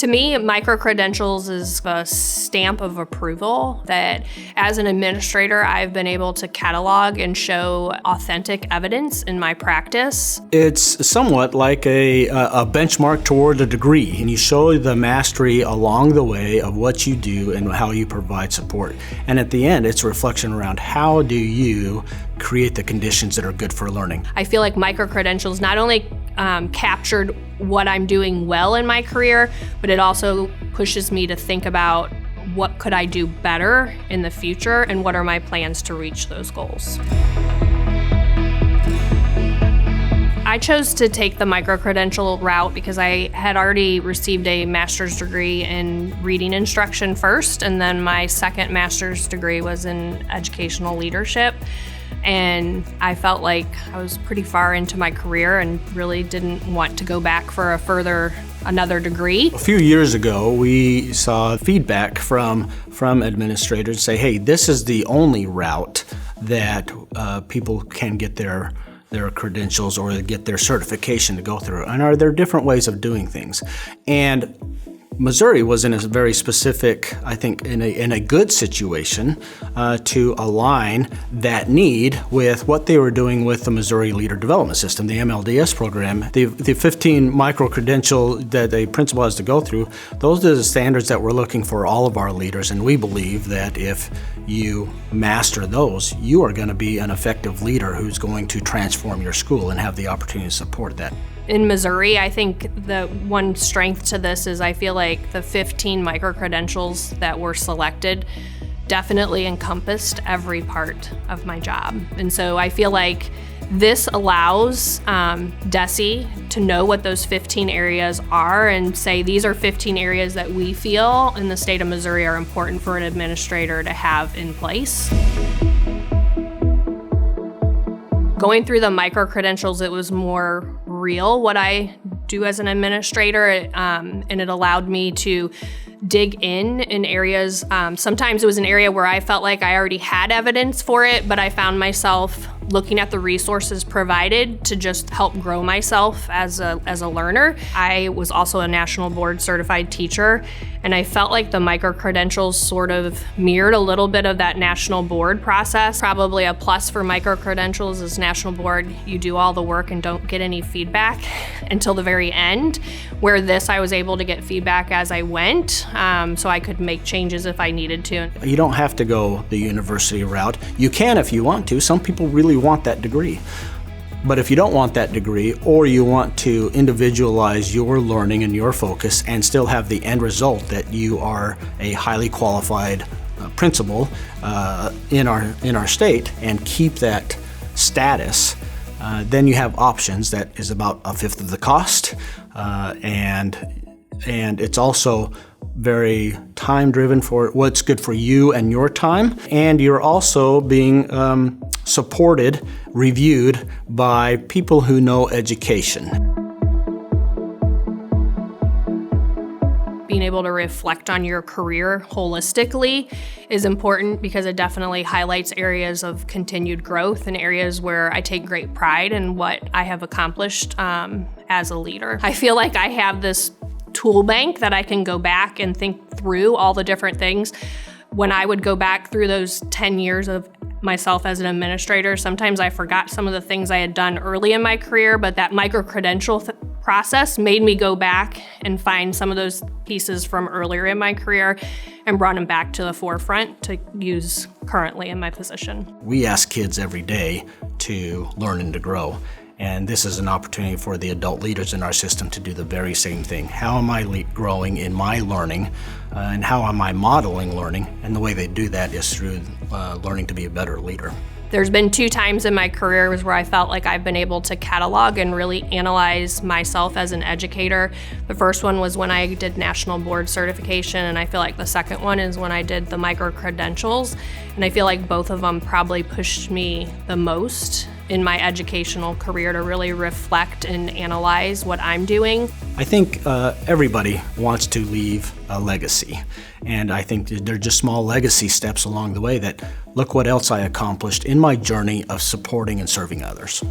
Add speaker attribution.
Speaker 1: To me, Micro-Credentials is a stamp of approval that as an administrator, I've been able to catalog and show authentic evidence in my practice.
Speaker 2: It's somewhat like a benchmark toward a degree, and you show the mastery along the way of what you do and how you provide support. And at the end, it's a reflection around how do you create the conditions that are good for learning.
Speaker 1: I feel like Micro-Credentials not only captured what I'm doing well in my career, but it also pushes me to think about what could I do better in the future and what are my plans to reach those goals. I chose to take the Micro-Credential route because I had already received a master's degree in reading instruction first, and then my second master's degree was in educational leadership. And I felt like I was pretty far into my career and really didn't want to go back for another degree.
Speaker 2: A few years ago, we saw feedback from administrators say, hey, this is the only route that people can get their credentials or get their certification to go through. And are there different ways of doing things? And Missouri was in a very specific, I think, in a good situation to align that need with what they were doing with the Missouri Leader Development System, the MLDS program. The 15 micro-credential that a principal has to go through, those are the standards that we're looking for all of our leaders, and we believe that if you master those, you are going to be an effective leader who's going to transform your school and have the opportunity to support that.
Speaker 1: In Missouri, I think the one strength to this is I feel like the 15 micro-credentials that were selected definitely encompassed every part of my job. And so I feel like this allows DESE to know what those 15 areas are and say these are 15 areas that we feel in the state of Missouri are important for an administrator to have in place. Going through the micro-credentials, it was more real what I do as an administrator, and it allowed me to dig in areas. Sometimes it was an area where I felt like I already had evidence for it, but I found myself looking at the resources provided to just help grow myself as a learner. I was also a national board certified teacher, and I felt like the micro-credentials sort of mirrored a little bit of that national board process. Probably a plus for micro-credentials is national board, you do all the work and don't get any feedback until the very end, where this I was able to get feedback as I went, so I could make changes if I needed to.
Speaker 2: You don't have to go the university route. You can if you want to. Some people really want that degree. But if you don't want that degree, or you want to individualize your learning and your focus and still have the end result that you are a highly qualified principal in our state and keep that status, then you have options that is about a fifth of the cost, and it's also very time driven for what's good for you and your time, and you're also being supported, reviewed by people who know education.
Speaker 1: Being able to reflect on your career holistically is important because it definitely highlights areas of continued growth and areas where I take great pride in what I have accomplished as a leader. I feel like I have this tool bank that I can go back and think through all the different things. When I would go back through those 10 years of myself as an administrator, sometimes I forgot some of the things I had done early in my career, but that micro-credential process made me go back and find some of those pieces from earlier in my career and brought them back to the forefront to use currently in my position.
Speaker 2: We ask kids every day to learn and to grow. And this is an opportunity for the adult leaders in our system to do the very same thing. How am I growing in my learning, and how am I modeling learning? And the way they do that is through learning to be a better leader.
Speaker 1: There's been 2 times in my career where I felt like I've been able to catalog and really analyze myself as an educator. The first one was when I did national board certification, and I feel like the second one is when I did the micro-credentials. And I feel like both of them probably pushed me the most in my educational career to really reflect and analyze what I'm doing.
Speaker 2: I think everybody wants to leave a legacy, and I think they're just small legacy steps along the way that look what else I accomplished in my journey of supporting and serving others.